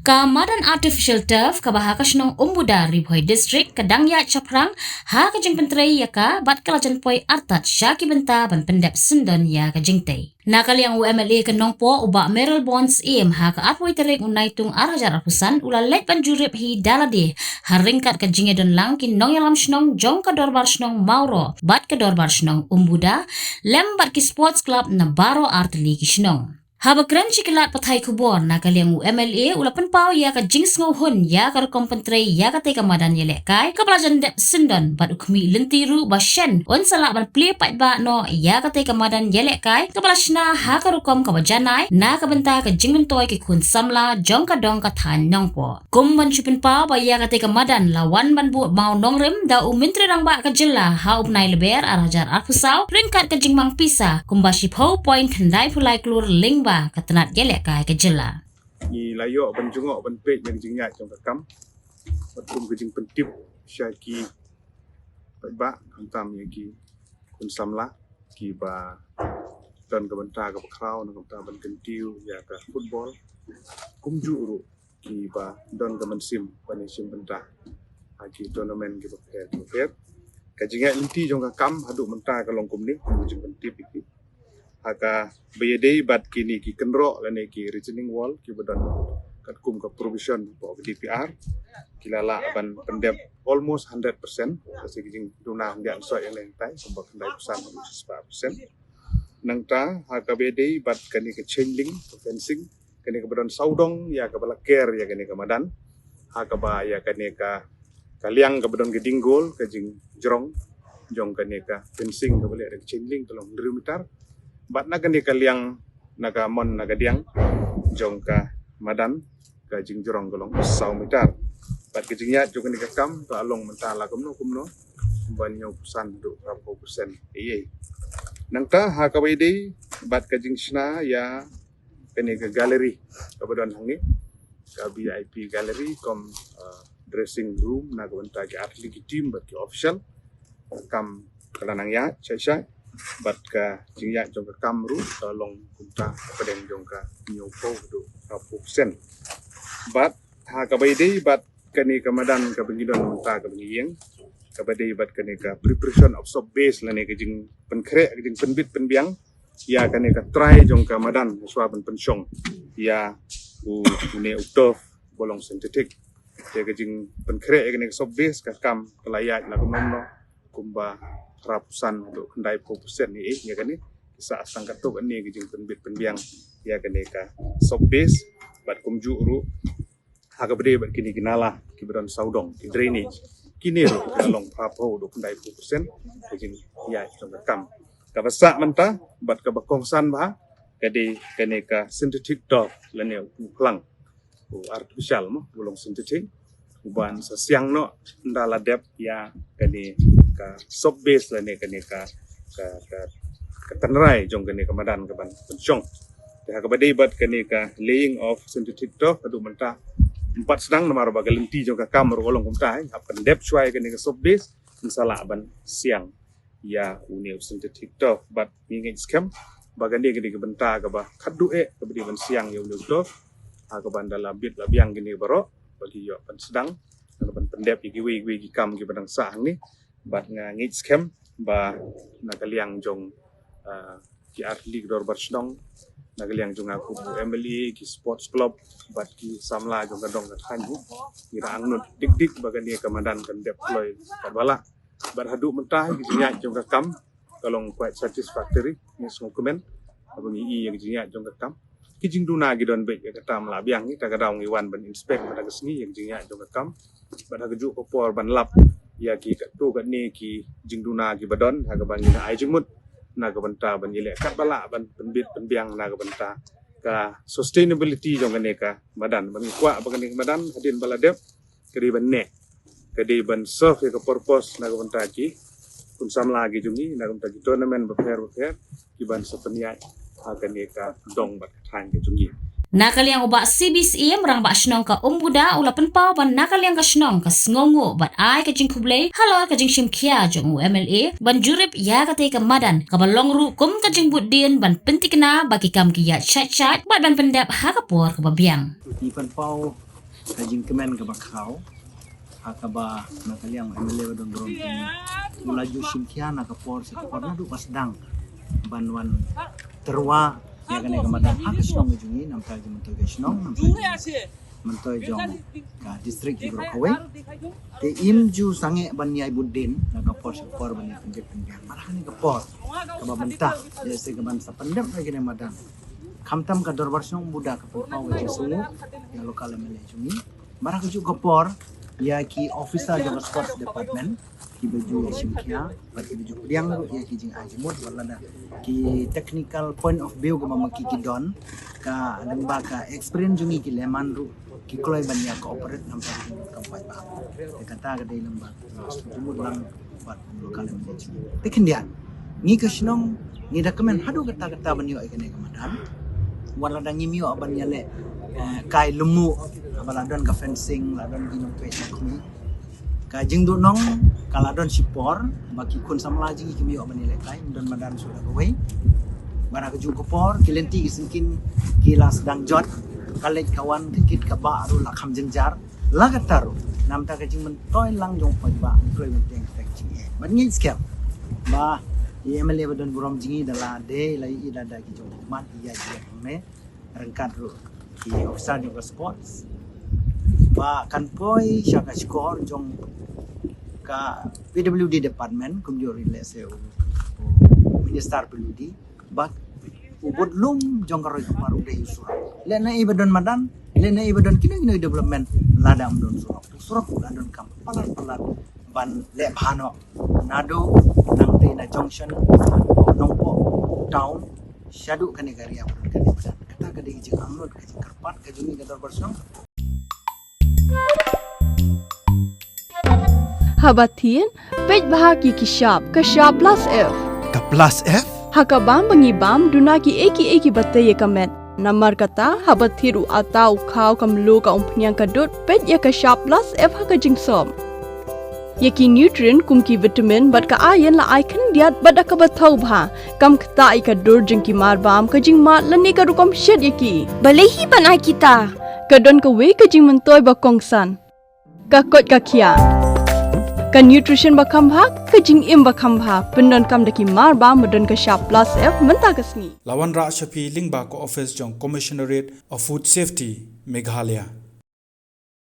Kamadan artificial turf kabahaka shnong umbuda ribhoi district kadang ya chaprang ha kajing pentrei yaka bat kalajan poi artat syaki benta ban pendep sundon ya kajing tei. Nakal yang UMLA kenong po uba Meryl Bonds im ha ka apoi terek unai tung arajar apusan ula let ban jurip hi daladi haringkat kajing edon lang kin nong yalam shnong jong ka dorbar shnong Mauro bat ka dorbar shnong umbuda lem bat ki sports club na baro artli ki shnong. Haba keren cikilat patai kubor na kaliang UMLA ulapan pau ya ka jings ngohun ya ka kompentrei ya ka teka madan yelekai ka pelajan dep sindon bat ukmi lentiru basyen on salak ban pli pat ba no ya ka teka madan yelekai ka pelashna ha ka rukom ka bajanai na ka benta ka jing mentoi ki kun samla jong ka dong ka than nong po kum ban chupin pau ba ya ka teka madan lawan ban bu mau nongrem da umintri rang ba ka jilla ha upnai leber arajar arfusau ringkat ka jing mang pisa kumbashi pau point khandai pulai klur ling katenat gelek kai kejela ni layok ban jungok ban pek yang jingat trong kakam batum kejing pentip syaki ba antam yaki kun samla ki ba dan ka banta ka kraw na ka ban kentiu ya ka football kum juru ki ba don ka mensim ban sim banta aki tournament ki ba ke ka jingat inti trong kakam hadu menta ka long kum ni kejing pentip iki haka bayadei bat kini ki kenro lane ki returning wall ki badan kat kum ka provision po DPR kilala ban pendep almost 100% kasi kijing duna ngan so yang lentai sebab kendai pesan 100% nang ta haka bayadei bat kani ke chain link fencing kani ke badan saudong ya ka balaker ya kani ke madan haka ba ya kani ka kaliang ke badan gedinggol kajing jerong jong kani ka fencing ke balik chain link tolong 2 meter bat naga ni kaliang naga mon naga diang jong ka madan ka jing jorong golong 100 meter bat ke jingnya jong ni kam to along mentala kumno banyo pusan do berapa persen iye nang ta ha ka wede bat ka jing sna ya kene ke galeri ka badon hangi ka VIP gallery kom dressing room naga benta ke atlet team bat ke official kam kalanang ya chai bat ka jingya jong ka kamru tolong kunta pedeng jong ka nyopo do 100% bat ha ka baide bat kani kamadan ka bengidon menta ka bengiyeng ka baide bat kani ka preparation of sub base lane ka jing penkre jing penbit penbiang ya kani ka try jong ka madan swa ben pensyong ya u ne uktof bolong sintetik ya ka jing penkre kani ka sub base ka kam kelayat la kumno kumba rapusan untuk kendai % ni ya kan ni sa asang katuk ni kijing penbit penbiang ya kan ni ka sob base bat kumju ru ha ka bede bat kini kinala ki badon saudong ki drainage kini ru kalong papo do kendai % kijing ya trong kam ka basa menta bat ka bakongsan ba kadi kani ka synthetic turf lane plang artificial mo bulong synthetic uban sa siang no ndala dep ya kani ka sob base lane kani ka tanrai jong kani ka madan ka ban pensyong ya ka badai bat kani ka laying of synthetic turf adu menta 4 sedang namar bagal lenti jong ka kamar golong kumta hap kan dep chwai kani ka sob base insala ban siang ya uni synthetic turf bat ngi scam bagandi kani ka benta ka ba khadu ka badi ban siang ya uni turf ha ka ban dalam bit labiang kini baro bagi yo pan sedang ban pendep gi wi kam gi badang sang ni bat nga ngit scam ba nakaliang jong ki atli dor barsdong nakaliang jong aku MLA ki sports club bat ki samla jong kadong kathanyu ira angnut dik bagan dia kamadan kan deploy kadwala bat hadu mentah gi jinya jong kam kalong quite satisfactory ni dokumen abang i yang jinya jong kam kijing duna gi don be ka tam la biang ni ta kadang iwan ban inspect pada kesni yang jinya jong kam bat haju popor ban lap ya ki tu kat ni ki jingduna ki badon ha ka bangi na ai jingmut na ka banta ban yele kat bala ban penbit penbiang na ka banta ka sustainability jong ne ka badan ban kwa ban ni badan hadin bala dep kedi ban ne kedi ban serve ka purpose na ka banta ki kun sam lagi jungi na ka banta ki tournament beper ki ban sapenya ha ka ne ka dong bat than ki jungi nakal yang ubak CBC merang bak shnong ka umbuda ulapan pau ban nakal yang ka shnong ka sngongo bat ai ka jing kublei halo ka jing shimkia jong UMLA ban jurip ya ka te ka madan ka balong ru kum ka jing budin ban pentikna bagi kam ki ya chat bat ban pendap ha ka por ka babiang ipan pau kajing kemen ke bakau akaba nakaliang MLA don ron melaju simkiana ke por sekor nadu pasdang banwan terwa ya kan kamadan hakas nong ujungi nam kaji mentoy gasnong nam mentoy jong ka distrik Ibro Kawe te imju sange banyai budin naga por sekor banyai penjek marahani ke por kaba mentah desa keban sapendam lagi madan kamtam ka dorbar snong budak ke pau sungu yang lokal MLA jungi marah kuju ke por ya ki officer jaga sports department ki baju simkia bagi baju yang ya ki jing ajimut wala ki technical point of view gama ki don ka lemba ka experience jungi ki leman ru ki kloi banya cooperate nam pa kampai ba kata ka dai lemba jumut lang buat lokal management tekendian ni ka sinong ni dokumen hadu kata banyo ikane kamadan wala da ngimio abanya le kai lemu baladon ka fencing ladon ginong pe kumi ka jingdu nong kaladon sipor baki kun samlaji kimi o manile kai don madan sudah gawe bara keju kopor kilenti kisingkin kilas dang jot kalej kawan kikit ka baru la kham jenjar la kataru nam ta kajing men toy lang jong pa ba kloi men teng tek chi ban ngi skem ba MLA badon burom jingi dala de lai ida da ki jong mat iya je me rengkat ru ki officer juga sports ba kan poi syaka skor jong ka PWD department kumjo relase minister PWD ba ubud lum jong karoi kamaru de usura lena ibadon madan lena ibadon kino development ladam don surak ladon kam palar ban le phano nado nang te na junction nongpo town syadu kani garia kani badan kata kadi jing anglot ka jing karpat ka jumi ka dor bersong Habatin, pej bahagi kishap, kashap plus F. Ka plus F? Hakabam mangibam dunaki eki batay kamet. Namar kata habathiru atau kau kamlu ka umpnyang kadut pej ya kashap plus F hakajing som. Yaki nutrient kumki vitamin bat ka ayan la icon diat bada ka bathau bha kam kta ai ka dur jingki marbam ka jing mat lani ka rukom shed yaki balehi banai kita kadon ka we ka jing mentoy ba kongsan ka kot ka khia ka nutrition ba khambha ka jing im ba khambha pendon kam daki marbam madon ka sharp plus F menta ka sngi Lawan Ra Shafi Lingba ko office jong Commissionerate of Food Safety Meghalaya